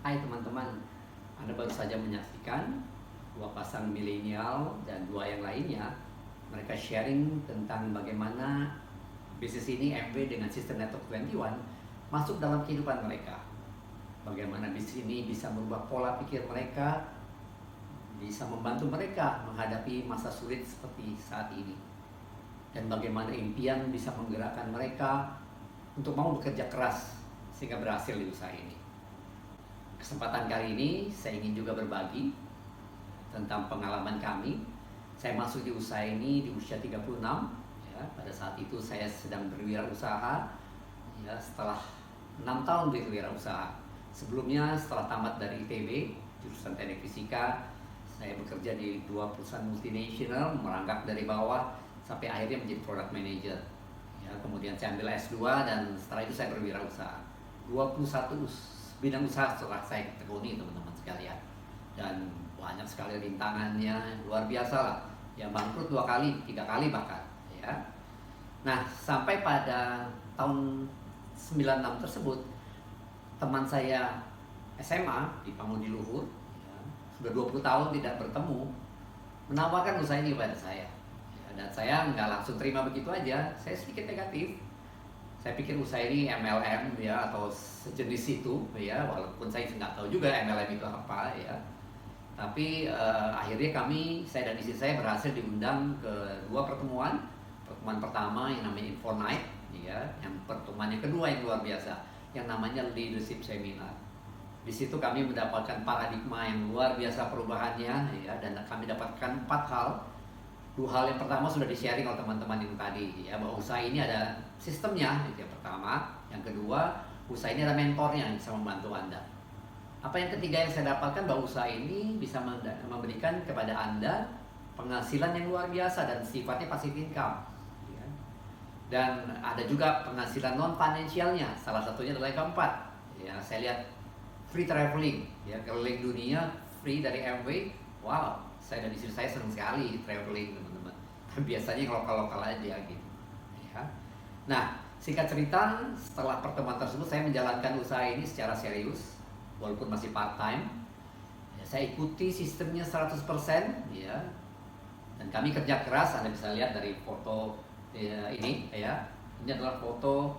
Hai teman-teman, Anda baru saja menyaksikan dua pasang milenial dan dua yang lainnya. Mereka sharing tentang bagaimana bisnis ini MW dengan sistem Network 21 masuk dalam kehidupan mereka. Bagaimana bisnis ini bisa merubah pola pikir mereka, bisa membantu mereka menghadapi masa sulit seperti saat ini. Dan bagaimana impian bisa menggerakkan mereka untuk mau bekerja keras sehingga berhasil di usaha ini. Kesempatan kali ini saya ingin juga berbagi tentang pengalaman kami. Saya masuk di usaha ini di usia 36 ya. Pada saat itu saya sedang berwirausaha ya, setelah 6 tahun berwirausaha. Sebelumnya setelah tamat dari ITB jurusan Teknik Fisika, saya bekerja di 2 perusahaan multinasional, merangkak dari bawah sampai akhirnya menjadi product manager ya. Kemudian saya ambil S2 dan setelah itu saya berwirausaha. 21 bidang usaha setelah saya tekuni teman-teman sekalian, dan banyak sekali rintangannya, luar biasa lah ya, bangkrut 2 kali 3 kali bahkan ya. Nah, sampai pada tahun 96 tersebut, teman saya SMA di Pangudi Luhur ya, sudah 20 tahun tidak bertemu, menawarkan usaha ini kepada saya ya, dan saya nggak langsung terima begitu aja. Saya sedikit negatif. Saya pikir usaha ini MLM ya, atau sejenis itu ya, walaupun saya nggak tahu juga MLM itu apa ya. Tapi akhirnya saya dan istri saya berhasil diundang ke 2 pertemuan. Pertemuan pertama yang namanya Info Night ya, yang pertemuan yang kedua yang luar biasa yang namanya Leadership Seminar. Di situ kami mendapatkan paradigma yang luar biasa perubahannya ya, dan kami dapatkan 4 hal. 2 hal yang pertama sudah di-sharing oleh teman-teman yang tadi ya, bahwa usaha ini ada sistemnya, itu yang pertama. Yang kedua, usaha ini ada mentornya yang bisa membantu Anda. Apa yang ketiga yang saya dapatkan, bahwa usaha ini bisa memberikan kepada Anda penghasilan yang luar biasa dan sifatnya passive income ya. Dan ada juga penghasilan non finansialnya, salah satunya adalah yang keempat ya, saya lihat free traveling ya, keliling dunia free dari MW. Wow, saya dan istri saya senang sekali traveling teman-teman. Biasanya lokal-lokal aja gitu ya. Nah, singkat cerita, setelah pertemuan tersebut saya menjalankan usaha ini secara serius walaupun masih part time ya. Saya ikuti sistemnya 100% ya, dan kami kerja keras. Anda bisa lihat dari foto ya, ini ya. Ini adalah foto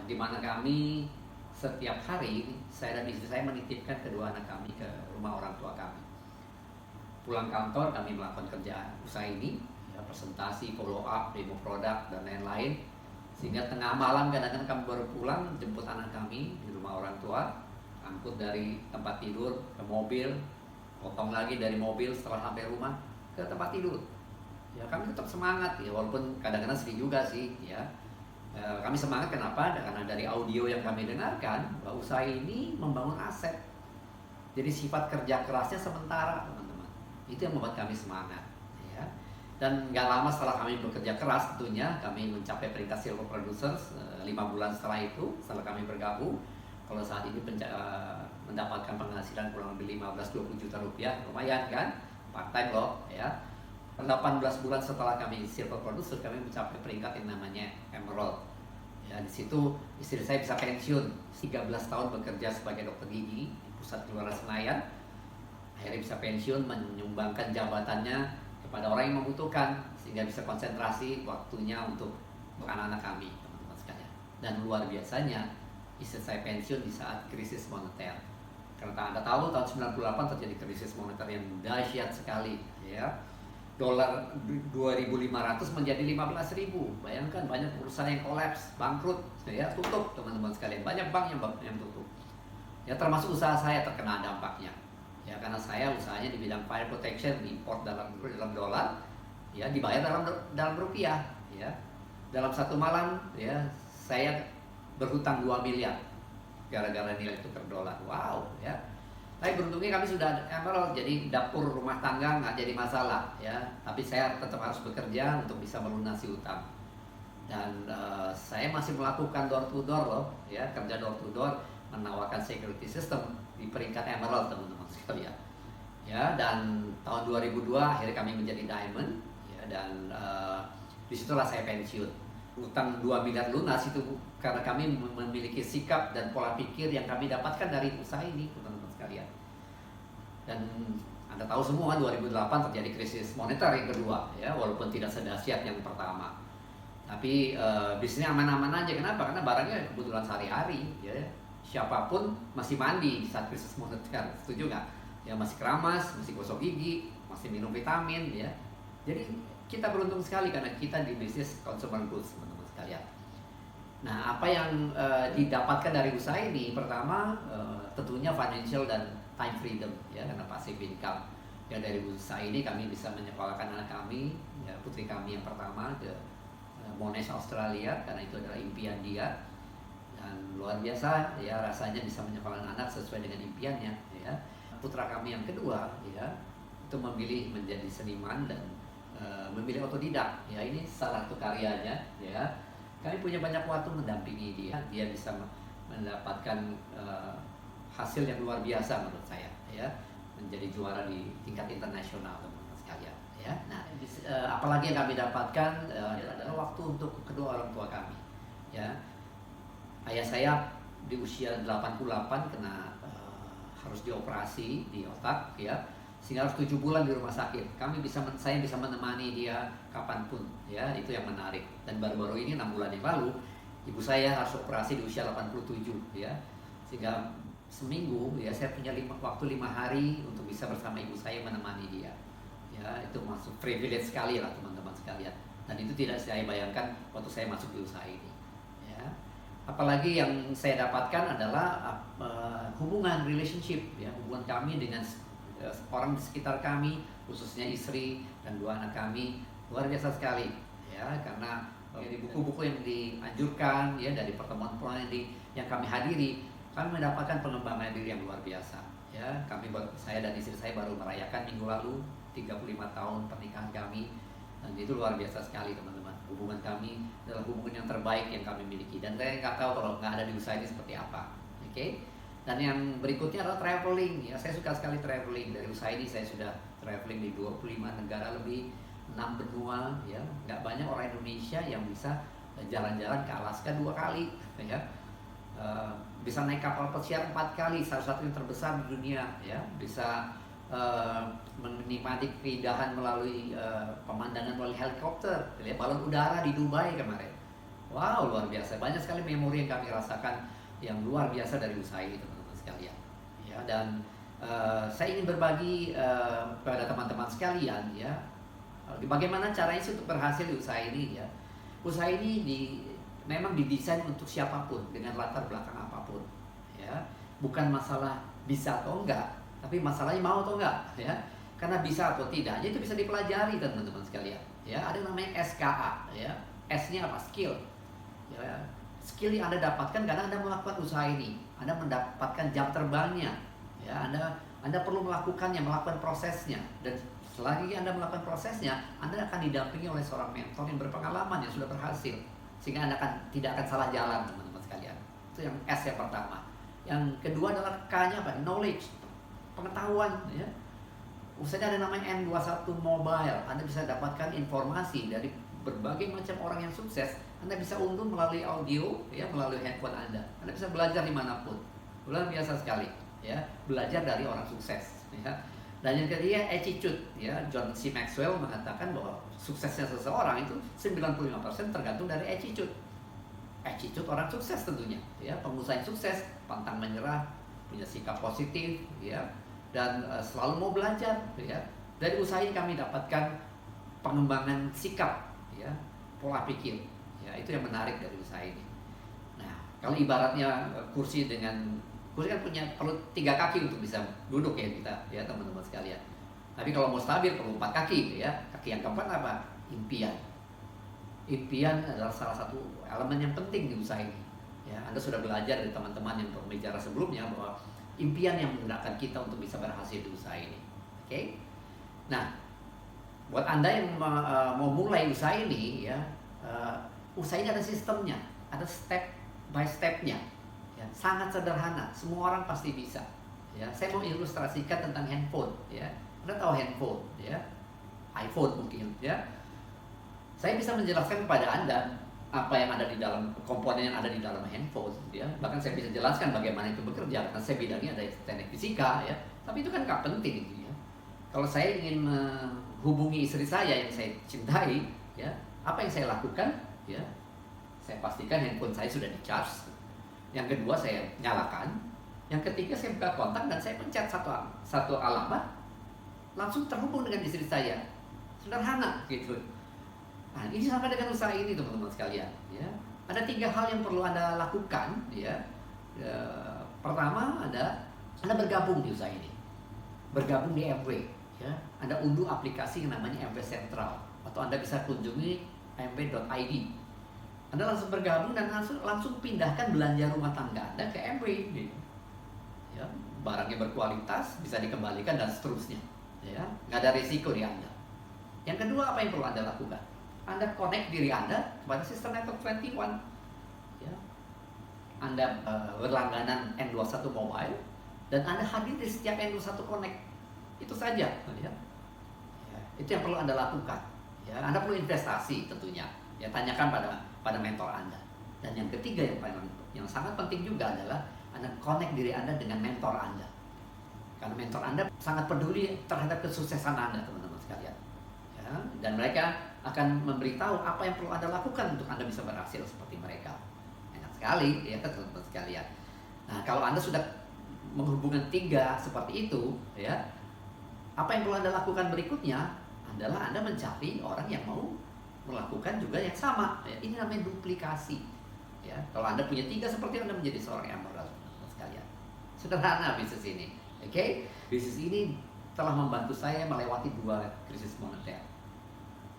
di mana kami setiap hari, saya dan istri saya menitipkan kedua anak kami ke rumah orang tua kami. Pulang kantor kami melakukan kerjaan usaha ini ya, presentasi, follow up, demo produk dan lain-lain, sehingga tengah malam kadang-kadang kami baru pulang, jemput anak kami di rumah orang tua, angkut dari tempat tidur ke mobil, potong lagi dari mobil setelah sampai rumah ke tempat tidur ya. Kami tetap semangat ya, walaupun kadang-kadang sedih juga sih ya. Kami semangat kenapa? Karena dari audio yang kami dengarkan bahwa usaha ini membangun aset, jadi sifat kerja kerasnya sementara teman-teman. Itu yang membuat kami semangat ya. Dan gak lama setelah kami bekerja keras, tentunya kami mencapai peringkat Silver Producers 5 bulan setelah itu, setelah kami bergabung. Kalau saat ini mendapatkan penghasilan kurang lebih 15-20 juta rupiah, lumayan kan, part time loh ya. 18 bulan setelah kami Silver Producer, kami mencapai peringkat yang namanya Emerald ya. Di situ istri saya bisa pensiun, 13 tahun bekerja sebagai dokter gigi di pusat keluaran Senayan. Akhirnya bisa pensiun, menyumbangkan jabatannya kepada orang yang membutuhkan, sehingga bisa konsentrasi waktunya untuk anak-anak kami teman-teman sekalian. Dan luar biasanya, istri saya pensiun di saat krisis moneter. Karena Anda tahu tahun 98 terjadi krisis moneter yang dahsyat sekali ya. Dolar 2.500 menjadi 15.000. Bayangkan, banyak perusahaan yang kolaps, bangkrut ya, tutup teman-teman sekalian. Banyak bank yang tutup ya, termasuk usaha saya terkena dampaknya ya, karena saya usahanya di bidang fire protection, import dalam dolar ya, dibayar dalam rupiah ya. Dalam satu malam ya, saya berhutang 2 miliar gara-gara nilai tukar dolar. Wow ya. Tapi beruntungnya kami sudah Emerald, jadi dapur rumah tangga nggak jadi masalah ya. Tapi saya tetap harus bekerja untuk bisa melunasi utang. Dan saya masih melakukan door to door loh ya, kerja door to door, menawarkan security system di peringkat Emerald teman-teman sekalian ya. Dan tahun 2002 akhirnya kami menjadi Diamond ya, dan disitulah saya pensiun. utang 2 miliar lunas itu karena kami memiliki sikap dan pola pikir yang kami dapatkan dari usaha ini, teman-teman sekalian. Dan Anda tahu semua 2008 terjadi krisis moneter yang kedua, ya, walaupun tidak sedahsyat yang pertama. Tapi bisnisnya aman-aman aja. Kenapa? Karena barangnya kebutuhan sehari-hari, ya. Siapapun masih mandi di saat krisis moneter, setuju nggak? Ya, masih keramas, masih gosok gigi, masih minum vitamin, ya. Jadi kita beruntung sekali karena kita di bisnis consumer goods, teman-teman sekalian. Nah, apa yang didapatkan dari usaha ini? Pertama, tentunya financial dan time freedom, ya, karena passive income. Ya, dari usaha ini kami bisa menyekolahkan anak kami, ya, putri kami yang pertama ke Monash Australia, karena itu adalah impian dia. Dan luar biasa, ya, rasanya bisa menyekolahkan anak sesuai dengan impiannya, ya. Putra kami yang kedua, ya, itu memilih menjadi seniman dan memilih otodidak, ya, ini salah satu karyanya, ya. Kami punya banyak waktu mendampingi dia bisa mendapatkan hasil yang luar biasa menurut saya, ya, menjadi juara di tingkat internasional, teman-teman sekalian, ya. Nah, apalagi yang kami dapatkan adalah waktu untuk kedua orang tua kami, ya. Ayah saya di usia 88 kena harus dioperasi di otak, ya, sehingga harus 7 bulan di rumah sakit. Saya bisa menemani dia kapanpun, ya, itu yang menarik. Dan baru-baru ini 6 bulan yang lalu ibu saya harus operasi di usia 87, ya, sehingga seminggu, ya, saya punya waktu 5 hari untuk bisa bersama ibu saya menemani dia, ya. Itu masuk privilege sekali lah, teman-teman sekalian, dan itu tidak saya bayangkan waktu saya masuk di usaha ini, ya. Apalagi yang saya dapatkan adalah hubungan relationship, ya, hubungan kami dengan orang di sekitar kami, khususnya istri dan 2 anak kami, luar biasa sekali, ya, karena dari buku-buku yang dianjurkan, ya, dari pertemuan-pertemuan yang kami hadiri, kami mendapatkan pengembangan diri yang luar biasa, ya. Saya dan istri saya baru merayakan minggu lalu 35 tahun pernikahan kami, dan itu luar biasa sekali, teman-teman. Hubungan kami adalah hubungan yang terbaik yang kami miliki, dan saya nggak tahu kalau nggak ada di usaha ini seperti apa, oke? Dan yang berikutnya adalah traveling, ya. Saya suka sekali traveling. Dari usaha ini saya sudah traveling di 25 negara lebih, 6 benua, ya. Nggak banyak orang Indonesia yang bisa jalan-jalan ke Alaska 2 kali, ya. Bisa naik kapal pesiar 4 kali, salah satu yang terbesar di dunia, ya. Bisa menikmati keindahan melalui pemandangan melalui helikopter, lihat balon udara di Dubai kemarin. Wow, luar biasa. Banyak sekali memori yang kami rasakan yang luar biasa dari usaha ini, teman-teman sekalian, ya. Dan saya ingin berbagi pada teman-teman sekalian, ya, bagaimana caranya sih untuk berhasil di usaha ini, ya. Usaha ini memang didesain untuk siapapun dengan latar belakang apapun, ya. Bukan masalah bisa atau enggak, tapi masalahnya mau atau enggak, ya. Karena bisa atau tidaknya itu bisa dipelajari, teman-teman sekalian, ya. Ada namanya SKA, ya. S-nya apa? Skill, ya. Skill yang Anda dapatkan karena Anda melakukan usaha ini. Anda mendapatkan jam terbangnya, ya. Anda perlu melakukannya, melakukan prosesnya. Dan selagi Anda melakukan prosesnya, Anda akan didampingi oleh seorang mentor yang berpengalaman, yang sudah berhasil, sehingga Anda tidak akan salah jalan, teman-teman sekalian. Itu yang S yang pertama. Yang kedua adalah K-nya apa? Knowledge, pengetahuan, ya. Usahanya ada namanya N21 Mobile. Anda bisa dapatkan informasi dari berbagai macam orang yang sukses. Anda bisa unduh melalui audio, ya, melalui handphone Anda. Anda bisa belajar dimanapun. Luar biasa sekali, ya, belajar dari orang sukses, ya. Dan yang ketiga attitude, ya. John C. Maxwell mengatakan bahwa suksesnya seseorang itu 95% tergantung dari attitude. Attitude orang sukses tentunya, ya. Pengusaha yang sukses pantang menyerah, punya sikap positif, ya, dan selalu mau belajar, ya. Dari usaha ini kami dapatkan pengembangan sikap, ya, pola pikir, ya. Itu yang menarik dari usaha ini. Nah, kalau ibaratnya kursi kan perlu 3 kaki untuk bisa duduk, ya, kita, ya, teman-teman sekalian. Tapi kalau mau stabil perlu 4 kaki, ya. Kaki yang keempat apa? Impian. Impian adalah salah satu elemen yang penting di usaha ini, ya. Anda sudah belajar dari teman-teman yang berbicara sebelumnya bahwa impian yang menggerakkan kita untuk bisa berhasil di usaha ini, oke? Nah, buat Anda yang mau mulai usaha ini, ya, usaha ini ada sistemnya, ada step by stepnya, ya. Sangat sederhana, semua orang pasti bisa, ya. Saya mau ilustrasikan tentang handphone, ya. Anda tahu handphone, ya, iPhone mungkin, ya. Saya bisa menjelaskan kepada Anda apa yang ada di dalam komponen yang ada di dalam handphone, ya. Bahkan saya bisa jelaskan bagaimana itu bekerja karena saya bidangnya ada teknik fisika, ya. Tapi itu kan nggak penting, gitu, ya. Kalau saya ingin menghubungi istri saya yang saya cintai, ya, apa yang saya lakukan, ya, saya pastikan handphone saya sudah di charge. Yang kedua saya nyalakan, yang ketiga saya buka kontak dan saya pencet satu alamat, langsung terhubung dengan istri saya. Sederhana, gitu. Nah, ini sama dengan usaha ini, teman-teman sekalian, ya. Ada 3 hal yang perlu Anda lakukan, ya. Pertama, Anda bergabung di usaha ini. Bergabung di MW, ya. Anda unduh aplikasi yang namanya MW Central, atau Anda bisa kunjungi mw.id. Anda langsung bergabung dan langsung pindahkan belanja rumah tangga Anda ke MW, gitu. Ya, barangnya berkualitas, bisa dikembalikan dan seterusnya, ya. Nggak ada risiko di Anda. Yang kedua, apa yang perlu Anda lakukan? Anda connect diri Anda kepada sistem network 21, ya. Anda berlangganan N21 mobile dan Anda hadir di setiap N21 connect. Itu saja, ya. Itu yang perlu Anda lakukan, ya. Anda perlu investasi tentunya, ya. Tanyakan pada mentor Anda. Dan yang ketiga yang sangat penting juga adalah Anda connect diri Anda dengan mentor Anda, karena mentor Anda sangat peduli terhadap kesuksesan Anda, teman-teman sekalian, ya. Dan mereka akan memberitahu apa yang perlu Anda lakukan untuk Anda bisa berhasil seperti mereka. Enak sekali, ya, teman-teman sekalian. Nah, kalau Anda sudah menghubungkan 3 seperti itu, ya, apa yang perlu Anda lakukan berikutnya adalah Anda mencari orang yang mau melakukan juga yang sama, ya. Ini namanya duplikasi, ya. Kalau Anda punya 3 seperti Anda menjadi seorang emerald, teman-teman sekalian. Sederhana bisnis ini, oke? Bisnis ini telah membantu saya melewati 2 krisis moneter.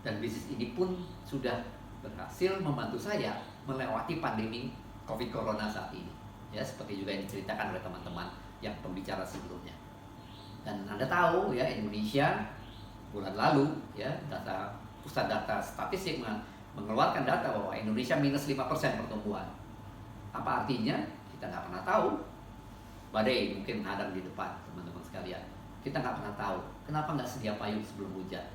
Dan bisnis ini pun sudah berhasil membantu saya melewati pandemi COVID Corona saat ini, ya, seperti juga yang diceritakan oleh teman-teman yang pembicara sebelumnya. Dan Anda tahu, ya, Indonesia bulan lalu, ya, pusat data statistik mengeluarkan data bahwa Indonesia minus 5% pertumbuhan. Apa artinya? Kita nggak pernah tahu. Badai mungkin menghadang di depan, teman-teman sekalian. Kita nggak pernah tahu. Kenapa nggak sedia payung sebelum hujan?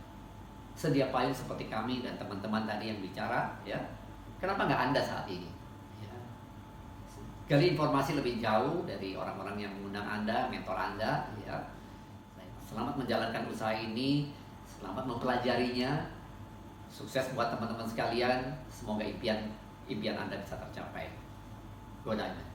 Sedia payung seperti kami dan teman-teman tadi yang bicara, ya. Kenapa nggak Anda saat ini, ya? Gali informasi lebih jauh dari orang-orang yang mengundang Anda, mentor Anda, ya. Selamat menjalankan usaha ini, selamat mempelajarinya. Sukses buat teman-teman sekalian. Semoga impian Anda bisa tercapai. Go Diamond.